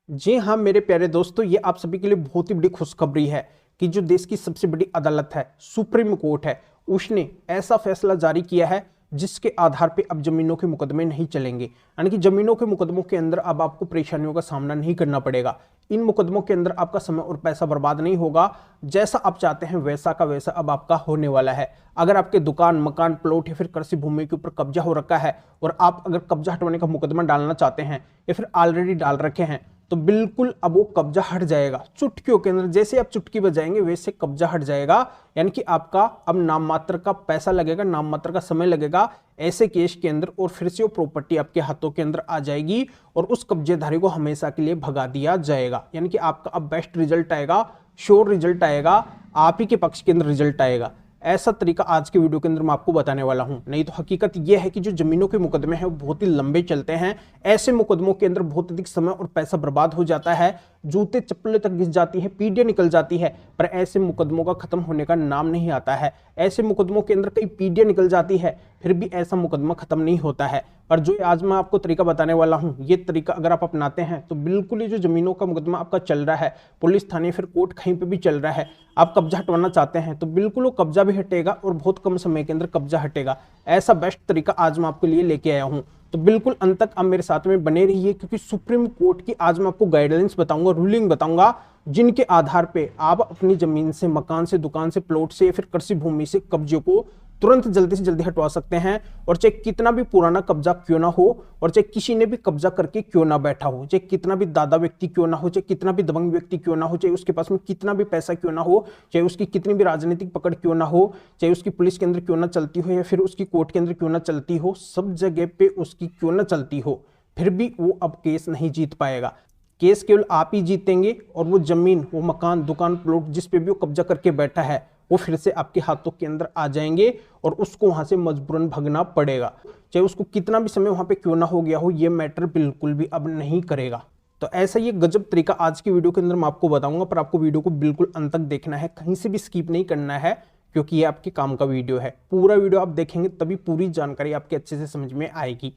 जी हाँ मेरे प्यारे दोस्तों, ये आप सभी के लिए बहुत ही बड़ी खुशखबरी है कि जो देश की सबसे बड़ी अदालत है, सुप्रीम कोर्ट है, उसने ऐसा फैसला जारी किया है जिसके आधार पे अब जमीनों के मुकदमे नहीं चलेंगे। यानी कि जमीनों के मुकदमों के अंदर अब आपको परेशानियों का सामना नहीं करना पड़ेगा। इन मुकदमों के अंदर आपका समय और पैसा बर्बाद नहीं होगा। जैसा आप चाहते हैं वैसा का वैसा अब आपका होने वाला है। अगर आपके दुकान, मकान, प्लॉट या फिर कृषि भूमि के ऊपर कब्जा हो रखा है और आप अगर कब्जा हटवाने का मुकदमा डालना चाहते हैं या फिर ऑलरेडी डाल रखे हैं, तो बिल्कुल अब वो कब्जा हट जाएगा चुटकियों के अंदर। जैसे आप चुटकी बजाएंगे वैसे कब्जा हट जाएगा। यानी कि आपका अब नाम मात्र का पैसा लगेगा, नाम मात्र का समय लगेगा ऐसे केस के अंदर, और फिर से वो प्रॉपर्टी आपके हाथों के अंदर आ जाएगी और उस कब्जेधारी को हमेशा के लिए भगा दिया जाएगा। यानी कि आपका अब बेस्ट रिजल्ट आएगा, श्योर रिजल्ट आएगा, आप ही के पक्ष के अंदर रिजल्ट आएगा। ऐसा तरीका आज के वीडियो के अंदर मैं आपको बताने वाला हूं। नहीं तो हकीकत यह है कि जो जमीनों के मुकदमे हैं वो बहुत ही लंबे चलते हैं। ऐसे मुकदमों के अंदर बहुत अधिक समय और पैसा बर्बाद हो जाता है, जूते चप्पलें तक घिस जाती है, पीढ़ियां निकल जाती है, पर ऐसे मुकदमों का खत्म होने का नाम नहीं आता है। ऐसे मुकदमों के अंदर कई पीढ़ियां निकल जाती है, फिर भी ऐसा मुकदमा खत्म नहीं होता है। पर जो आज मैं आपको तरीका बताने वाला हूं, ये तरीका अगर आप अपनाते हैं तो बिल्कुल ये जो जमीनों का मुकदमा आपका चल रहा है, पुलिस थाने फिर कोर्ट कहीं पे भी चल रहा है, आप कब्जा हटवाना चाहते हैं तो बिल्कुल वो कब्जा भी हटेगा और बहुत कम समय के अंदर कब्जा हटेगा। ऐसा बेस्ट तरीका आज मैं आपके लिए लेके आया हूं। तो बिल्कुल अंत तक आप मेरे साथ में बने रहिए, क्योंकि सुप्रीम कोर्ट की आज मैं आपको गाइडलाइंस बताऊंगा, रूलिंग बताऊंगा, जिनके आधार पे आप अपनी जमीन से, मकान से, दुकान से, प्लॉट से या फिर कृषि भूमि से कब्जे को तुरंत जल्दी से जल्दी हटवा सकते हैं। और चाहे कितना भी पुराना कब्जा क्यों ना हो, और चाहे किसी ने भी कब्जा करके क्यों ना बैठा हो, चाहे कितना भी दादा व्यक्ति क्यों ना हो, चाहे कितना भी दबंग व्यक्ति क्यों ना हो, चाहे उसके पास में कितना भी पैसा क्यों ना हो, चाहे उसकी कितनी भी राजनीतिक पकड़ क्यों ना हो, चाहे उसकी पुलिस के अंदर क्यों ना चलती हो या फिर उसकी कोर्ट के अंदर क्यों ना चलती हो, सब जगह पे उसकी क्यों ना चलती हो, फिर भी वो अब केस नहीं जीत पाएगा। केस केवल आप ही जीतेंगे और वो जमीन, वो मकान, दुकान, प्लॉट जिस पे भी वो कब्जा करके बैठा है वो फिर से आपके हाथों के अंदर आ जाएंगे और उसको वहां से मजबूरन भगना पड़ेगा। चाहे उसको कितना भी समय वहां पे क्यों ना हो गया हो, ये मैटर बिल्कुल भी अब नहीं करेगा। तो ऐसा ये गजब तरीका आज की वीडियो के अंदर मैं आपको बताऊंगा, पर आपको वीडियो को बिल्कुल अंत तक देखना है, कहीं से भी स्किप नहीं करना है, क्योंकि ये आपके काम का वीडियो है। पूरा वीडियो आप देखेंगे तभी पूरी जानकारी आपके अच्छे से समझ में आएगी।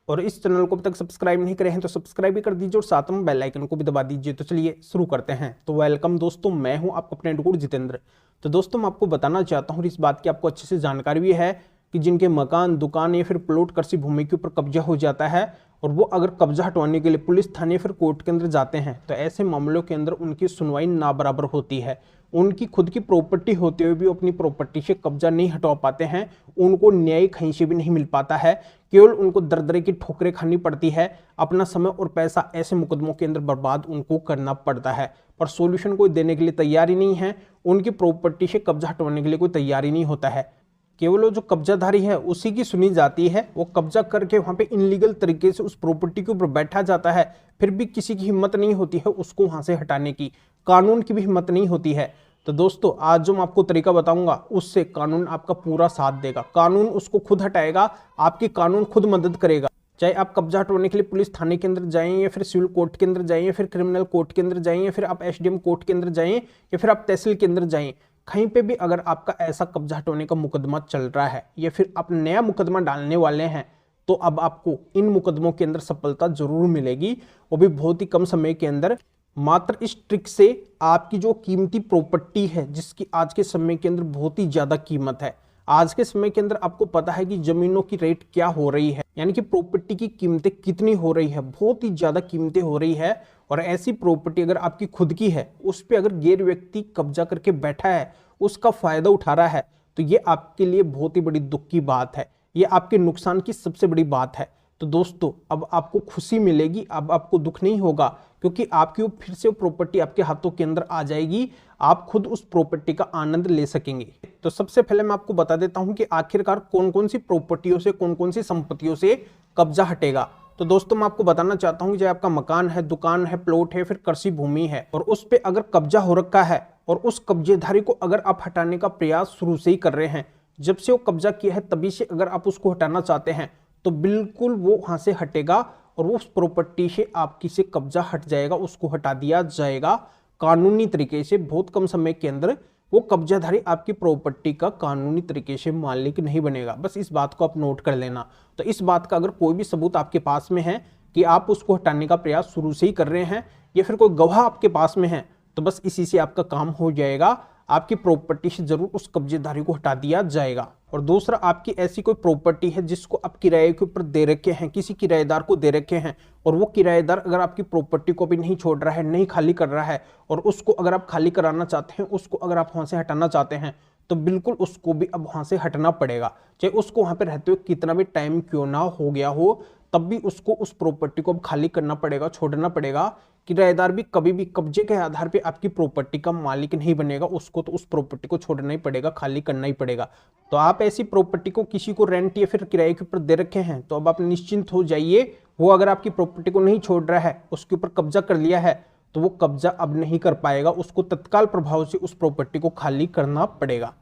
और इस चैनल को अभी तक सब्सक्राइब नहीं करे हैं तो सब्सक्राइब भी कर दीजिए और साथ में बेल आइकन को भी दबा दीजिए। तो चलिए शुरू करते हैं। तो वेलकम दोस्तों, मैं हूं आपका अपने गुरु जितेंद्र। तो दोस्तों मैं आपको बताना चाहता हूं, इस बात की आपको अच्छे से जानकारी भी है कि जिनके मकान, दुकान या फिर प्लॉट कृषि भूमि के ऊपर कब्जा हो जाता है और वो अगर कब्जा हटवाने के लिए पुलिस थाने फिर कोर्ट के अंदर जाते हैं, तो ऐसे मामलों के अंदर उनकी सुनवाई ना बराबर होती है। उनकी खुद की प्रॉपर्टी होते हुए भी अपनी प्रॉपर्टी से कब्जा नहीं हटवा पाते हैं, उनको न्याय कहीं से भी नहीं मिल पाता है, केवल उनको दरदरे की ठोकरें खानी पड़ती है, अपना समय और पैसा ऐसे मुकदमों के अंदर बर्बाद उनको करना पड़ता है। पर सॉल्यूशन कोई देने के लिए तैयार ही नहीं है, उनकी प्रॉपर्टी से कब्जा हटवाने के लिए कोई तैयार ही नहीं होता है। केवल वो जो कब्जाधारी है उसी की सुनी जाती है, वो कब्जा करके वहां पे इनलीगल तरीके से उस प्रॉपर्टी के ऊपर बैठा जाता है, फिर भी किसी की हिम्मत नहीं होती है उसको वहां से हटाने की, कानून की भी हिम्मत नहीं होती है। तो दोस्तों आज जो मैं आपको तरीका बताऊंगा उससे कानून आपका पूरा साथ देगा, कानून उसको खुद हटाएगा, आपकी कानून खुद मदद करेगा। चाहे आप कब्जा हटवाने के लिए पुलिस थाने के अंदर जाएं या फिर सिविल कोर्ट के अंदर जाएं या फिर क्रिमिनल कोर्ट के अंदर जाएं या फिर आप एसडीएम कोर्ट के अंदर जाएं या फिर आप तहसील के अंदर जाएं, कहीं पे भी अगर आपका ऐसा कब्जा हटवाने का मुकदमा चल रहा है या फिर आप नया मुकदमा डालने वाले हैं, तो अब आपको इन मुकदमों के अंदर सफलता जरूर मिलेगी, वो भी बहुत ही कम समय के अंदर। मात्र इस ट्रिक से आपकी जो कीमती प्रॉपर्टी है, जिसकी आज के समय के अंदर बहुत ही ज्यादा कीमत है, आज के समय के अंदर आपको पता है कि जमीनों की रेट क्या हो रही है, यानी कि प्रॉपर्टी की कीमतें कितनी हो रही है, बहुत ही ज्यादा कीमतें हो रही है। और ऐसी प्रॉपर्टी अगर आपकी खुद की है, उस पर अगर गैर व्यक्ति कब्जा करके बैठा है, उसका फायदा उठा रहा है, तो ये आपके लिए बहुत ही बड़ी दुख की बात है, ये आपके नुकसान की सबसे बड़ी बात है। तो दोस्तों अब आपको खुशी मिलेगी, अब आपको दुख नहीं होगा, क्योंकि आपकी वो फिर से वो प्रॉपर्टी आपके हाथों के अंदर आ जाएगी, आप खुद उस प्रॉपर्टी का आनंद ले सकेंगे। तो सबसे पहले मैं आपको बता देता हूं कि आखिरकार कौन कौन सी प्रॉपर्टियों से, कौन कौन सी संपत्तियों से कब्जा हटेगा। तो दोस्तों मैं आपको बताना चाहता हूं कि चाहे आपका मकान है, दुकान है, प्लॉट है, फिर कृषि भूमि है और उस पर अगर कब्जा हो रखा है और उस कब्जेधारी को अगर आप हटाने का प्रयास शुरू से ही कर रहे हैं, जब से वो कब्जा किया है तभी से अगर आप उसको हटाना चाहते हैं, तो बिल्कुल वो वहां से हटेगा और वो उस प्रॉपर्टी से आपकी से कब्जा हट जाएगा, उसको हटा दिया जाएगा कानूनी तरीके से। बहुत कम समय के अंदर वो कब्जाधारी आपकी प्रॉपर्टी का कानूनी तरीके से मालिक नहीं बनेगा। बस इस बात को आप नोट कर लेना। तो इस बात का अगर कोई भी सबूत आपके पास में है, कि आप उसको हटाने का प्रयास शुरू से ही कर रहे हैं या फिर कोई गवाह आपके पास में है, तो बस इसी से आपका काम हो जाएगा। आपकी प्रॉपर्टी से जरूर उस कब्जेदारी को हटा दिया जाएगा। और दूसरा, आपकी ऐसी कोई प्रॉपर्टी है जिसको आप किराए के ऊपर दे रखे हैं, किसी किराएदार को दे रखे हैं, और वो किराएदार अगर आपकी प्रॉपर्टी को भी नहीं छोड़ रहा है, नहीं खाली कर रहा है, और उसको अगर आप खाली कराना चाहते हैं, उसको अगर आप वहां से हटाना चाहते हैं, तो बिल्कुल उसको भी अब वहां से हटना पड़ेगा। चाहे उसको वहां पे रहते हुए कितना भी टाइम क्यों ना हो गया हो, तब भी उसको उस प्रॉपर्टी को अब खाली करना पड़ेगा, छोड़ना पड़ेगा। किराएदार भी कभी भी कब्जे के आधार पे आपकी प्रॉपर्टी का मालिक नहीं बनेगा, उसको तो उस प्रॉपर्टी को छोड़ना ही पड़ेगा, खाली करना ही पड़ेगा। तो आप ऐसी प्रॉपर्टी को किसी को रेंट या फिर किराए के ऊपर दे रखे हैं, तो अब आप निश्चिंत हो जाइए, वो अगर आपकी प्रॉपर्टी को नहीं छोड़ रहा है, उसके ऊपर कब्जा कर लिया है, तो वो कब्जा अब नहीं कर पाएगा, उसको तत्काल प्रभाव से उस प्रॉपर्टी को खाली करना पड़ेगा।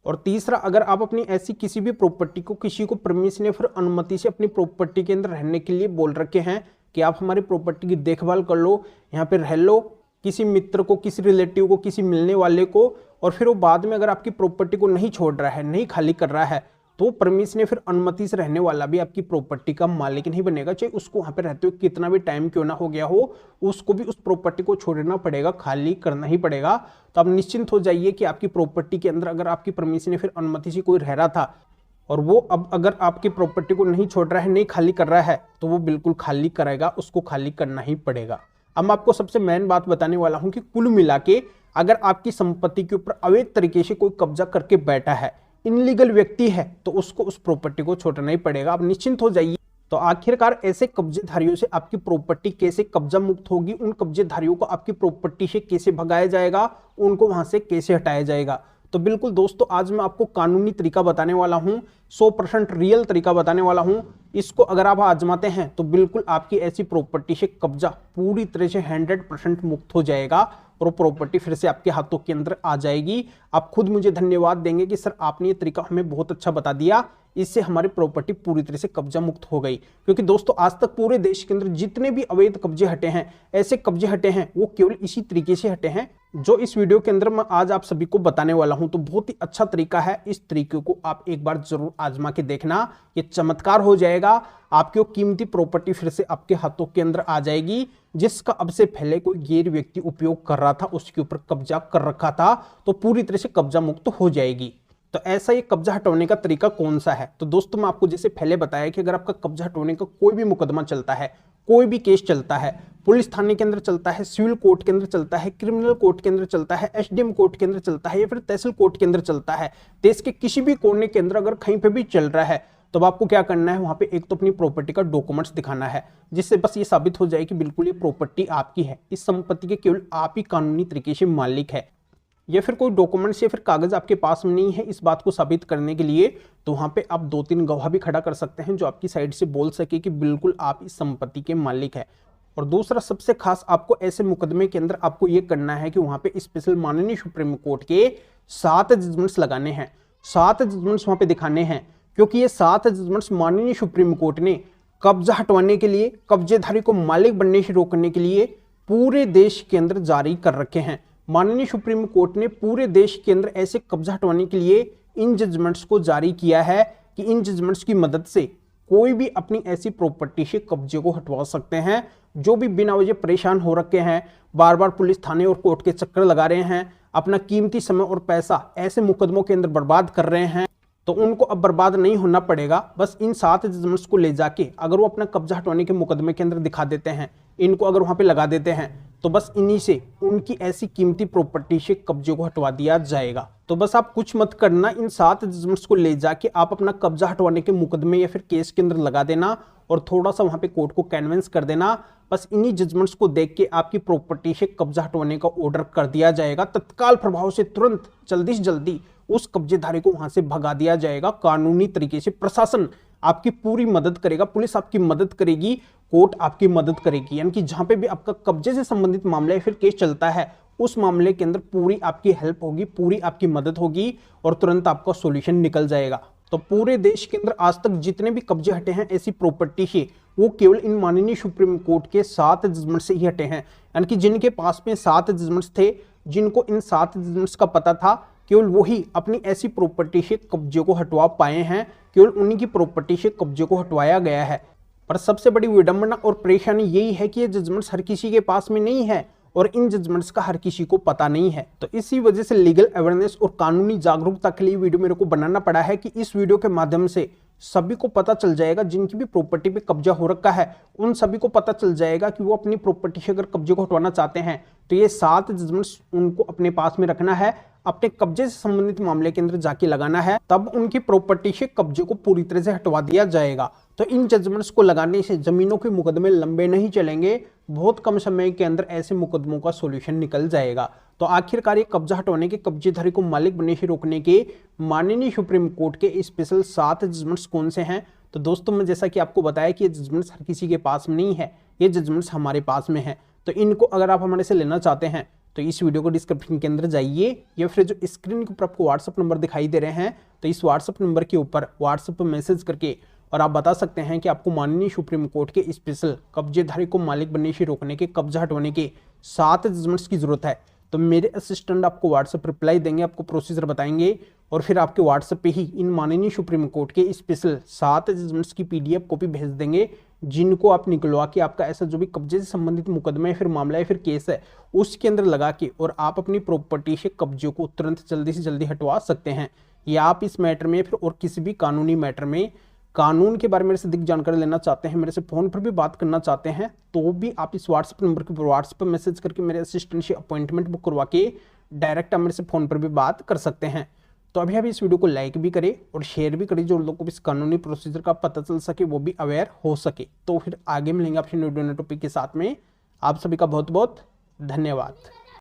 और तीसरा, अगर आप अपनी ऐसी किसी भी प्रॉपर्टी को किसी को परमिशन या फिर अनुमति से अपनी प्रॉपर्टी के अंदर रहने के लिए बोल रखे हैं कि आप हमारी प्रॉपर्टी की देखभाल कर लो, यहाँ पे रह लो, किसी मित्र को, किसी रिलेटिव को, किसी मिलने वाले को, और फिर वो बाद में अगर आपकी प्रॉपर्टी को नहीं छोड़ रहा है, नहीं खाली कर रहा है, तो परमिशन या फिर अनुमति से रहने वाला भी आपकी प्रॉपर्टी का मालिक नहीं बनेगा। चाहे उसको वहां पे रहते हुए कितना भी टाइम क्यों ना हो गया हो, उसको भी उस प्रॉपर्टी को छोड़ना पड़ेगा, खाली करना ही पड़ेगा। तो आप निश्चिंत हो जाइए कि आपकी प्रॉपर्टी के अंदर अगर आपकी परमिशन या फिर अनुमति से कोई रह रहा था, और वो अब अगर आपकी प्रॉपर्टी को नहीं छोड़ रहा है, नहीं खाली कर रहा है, तो वो बिल्कुल खाली करेगा, उसको खाली करना ही पड़ेगा। अब मैं आपको सबसे मेन बात बताने वाला हूं कि कुल मिला के अगर आपकी संपत्ति के ऊपर अवैध तरीके से कोई कब्जा करके बैठा है, इनलीगल व्यक्ति है, तो उसको उस प्रॉपर्टी को छोड़ना ही पड़ेगा। आप निश्चिंत हो जाइए। तो आखिरकार ऐसे कब्जेधारियों से आपकी प्रॉपर्टी कैसे कब्जा मुक्त होगी, उन कब्जेधारियों को आपकी प्रॉपर्टी से कैसे भगाया जाएगा, उनको वहां से कैसे हटाया जाएगा, तो बिल्कुल दोस्तों आज मैं आपको कानूनी तरीका बताने वाला हूं, 100% रियल तरीका बताने वाला हूं। इसको अगर आप आजमाते हैं तो बिल्कुल आपकी ऐसी प्रॉपर्टी से कब्जा पूरी तरह से 100% मुक्त हो जाएगा और वो प्रॉपर्टी फिर से आपके हाथों के अंदर आ जाएगी। आप खुद मुझे धन्यवाद देंगे कि सर आपने ये तरीका हमें बहुत अच्छा बता दिया, इससे हमारी प्रॉपर्टी पूरी तरह से कब्जा मुक्त हो गई। क्योंकि दोस्तों आज तक पूरे देश के अंदर जितने भी अवैध कब्जे हटे हैं, ऐसे कब्जे हटे हैं, वो केवल इसी तरीके से हटे हैं जो इस वीडियो के अंदर मैं आज आप सभी को बताने वाला हूं। तो बहुत ही अच्छा तरीका है, इस तरीके को आप एक बार जरूर आजमा के देखना, ये चमत्कार हो जाएगा। आपकी कीमती प्रॉपर्टी फिर से आपके हाथों के अंदर आ जाएगी, जिसका अब से पहले कोई गैर व्यक्ति उपयोग कर रहा था, उसके ऊपर कब्जा कर रखा था, तो पूरी तरह से कब्जा मुक्त हो जाएगी। तो ऐसा ये कब्जा हटाने का तरीका कौन सा है? तो दोस्तों मैं आपको जैसे पहले बताया कि अगर आपका कब्जा हटाने का कोई भी मुकदमा चलता है, कोई भी केस चलता है, पुलिस थाने के अंदर चलता है, सिविल कोर्ट के अंदर चलता है, क्रिमिनल कोर्ट के अंदर चलता है, एसडीएम कोर्ट के अंदर चलता है, या फिर तहसील कोर्ट के अंदर चलता है, देश के किसी भी कोने के अंदर अगर कहीं पे भी चल रहा है, तो आपको क्या करना है, वहां पे एक तो अपनी प्रॉपर्टी का डॉक्यूमेंट्स दिखाना है, जिससे बस ये साबित हो जाए कि बिल्कुल ये प्रॉपर्टी आपकी है, इस संपत्ति के केवल आप ही कानूनी तरीके से मालिक है। या फिर कोई डॉक्यूमेंट्स या फिर कागज आपके पास में नहीं है इस बात को साबित करने के लिए, तो वहां पे आप 2-3 गवाह भी खड़ा कर सकते हैं जो आपकी साइड से बोल सके कि बिल्कुल आप इस संपत्ति के मालिक है। और दूसरा सबसे खास, आपको ऐसे मुकदमे के अंदर आपको ये करना है कि वहां पे स्पेशल माननीय सुप्रीम कोर्ट के 7 जजमेंट्स लगाने हैं, 7 जजमेंट्स वहां पे दिखाने हैं, क्योंकि ये 7 जजमेंट्स माननीय सुप्रीम कोर्ट ने कब्जा हटवाने के लिए, कब्जेधारी को मालिक बनने से रोकने के लिए पूरे देश के अंदर जारी कर रखे हैं। माननीय सुप्रीम कोर्ट ने पूरे देश के अंदर ऐसे कब्जा हटवाने के लिए इन जजमेंट्स को जारी किया है कि इन जजमेंट्स की मदद से कोई भी अपनी ऐसी प्रॉपर्टी से कब्जे को हटवा सकते हैं जो भी बिना वजह परेशान हो रखे हैं, बार बार पुलिस थाने और कोर्ट के चक्कर लगा रहे हैं, अपना कीमती समय और पैसा ऐसे मुकदमों के अंदर बर्बाद कर रहे हैं, तो उनको अब बर्बाद नहीं होना पड़ेगा। बस इन 7 जजमेंट्स को ले जाके अगर वो अपना कब्जा हटवाने के मुकदमे के अंदर दिखा देते हैं, इनको अगर वहां पे लगा देते हैं, तो बस इन्हीं से उनकी ऐसी कीमती प्रॉपर्टी से कब्जे को हटवा दिया जाएगा। तो बस आप कुछ मत करना, इन 7 जजमेंट्स को ले जाके आप अपना कब्जा हटवाने के मुकदमे या फिर केस के अंदर लगा देना और थोड़ा सा वहां पे कोर्ट को कन्विंस कर देना। बस इन्हीं जजमेंट्स को देख के आपकी प्रॉपर्टी से कब्जा हटवाने का ऑर्डर कर दिया जाएगा, तत्काल प्रभाव से तुरंत जल्दी से जल्दी उस कब्जेधारी को वहां से भगा दिया जाएगा। कानूनी तरीके से प्रशासन आपकी पूरी मदद करेगा, पुलिस आपकी मदद करेगी, कोर्ट आपकी मदद करेगी। यानी कि जहां पे भी आपका कब्जे से संबंधित मामला या फिर केस चलता है, उस मामले के अंदर पूरी आपकी हेल्प होगी, पूरी आपकी मदद होगी और तुरंत आपका सॉल्यूशन निकल जाएगा। तो पूरे देश के अंदर आज तक जितने भी कब्जे हटे हैं ऐसी प्रॉपर्टी से, वो केवल इन माननीय सुप्रीम कोर्ट के 7 जजमेंट से ही हटे हैं। यानी कि जिनके पास में 7 जजमेंट्स थे, जिनको इन 7 जजमेंट्स का पता था, केवल वही अपनी ऐसी प्रॉपर्टी से कब्जे को हटवा पाए हैं, केवल उन्हीं की प्रॉपर्टी से कब्जे को हटवाया गया है। पर सबसे बड़ी विडंबना और परेशानी यही है कि ये जजमेंट्स हर किसी के पास में नहीं है और इन जजमेंट्स का हर किसी को पता नहीं है। तो इसी वजह से लीगल अवेयरनेस और कानूनी जागरूकता के लिए वीडियो मेरे को बनाना पड़ा है कि इस वीडियो के माध्यम से सभी को पता चल जाएगा, जिनकी भी प्रॉपर्टी पे कब्जा हो रखा है उन सभी को पता चल जाएगा कि वो अपनी प्रॉपर्टी से अगर कब्जे को हटवाना चाहते हैं तो ये 7 जजमेंट्स उनको अपने पास में रखना है, अपने कब्जे से संबंधित मामले के अंदर जाके लगाना है, तब उनकी प्रॉपर्टी से कब्जे को पूरी तरह से हटवा दिया जाएगा। तो इन जजमेंट्स को लगाने से जमीनों के मुकदमे लंबे नहीं चलेंगे, बहुत कम समय के अंदर ऐसे मुकदमों का सॉल्यूशन निकल जाएगा। तो आखिरकार ये कब्जा हटवाने के, कब्जेधारी को मालिक बनने से रोकने के माननीय सुप्रीम कोर्ट के स्पेशल 7 जजमेंट्स कौन से हैं? तो दोस्तों मैं जैसा कि आपको बताया कि ये जजमेंट्स हर किसी के पास में नहीं है, ये जजमेंट्स हमारे पास में है। तो इनको अगर आप हमारे से लेना चाहते हैं तो इस वीडियो को डिस्क्रिप्शन के अंदर जाइए या फिर जो स्क्रीन के ऊपर आपको व्हाट्सअप नंबर दिखाई दे रहे हैं तो इस व्हाट्सअप नंबर के ऊपर व्हाट्सअप पर मैसेज करके और आप बता सकते हैं कि आपको माननीय सुप्रीम कोर्ट के स्पेशल कब्जेधारी को मालिक बनने से रोकने के, कब्जा हटवाने के 7 जजमेंट्स की जरूरत है। तो मेरे असिस्टेंट आपको व्हाट्सएप रिप्लाई देंगे, आपको प्रोसीजर बताएंगे और फिर आपके व्हाट्सएप पे ही इन माननीय सुप्रीम कोर्ट के स्पेशल 7 जजमेंट्स की PDF कॉपी भेज देंगे, जिनको आप निकलवा के आपका ऐसा जो भी कब्जे से संबंधित मुकदमा है, फिर मामला है, फिर केस है, उसके अंदर लगा के और आप अपनी प्रॉपर्टी से कब्जे को तुरंत जल्दी से जल्दी हटवा सकते हैं। या आप इस मैटर में फिर और किसी भी कानूनी मैटर में कानून के बारे में मेरे से अधिक जानकारी लेना चाहते हैं, मेरे से फोन पर भी बात करना चाहते हैं, तो भी आप इस व्हाट्सएप नंबर के ऊपर व्हाट्सएप पर मैसेज करके मेरे असिस्टेंट से अपॉइंटमेंट बुक करवा के डायरेक्ट आप मेरे से फोन पर भी बात कर सकते हैं। तो अभी इस वीडियो को लाइक भी करें और शेयर भी करें, जो लोगों को इस कानूनी प्रोसीजर का पता चल सके, वो भी अवेयर हो सके। तो फिर आगे मिलेंगे आपसे न्यू टॉपिक के साथ में। आप सभी का बहुत बहुत धन्यवाद।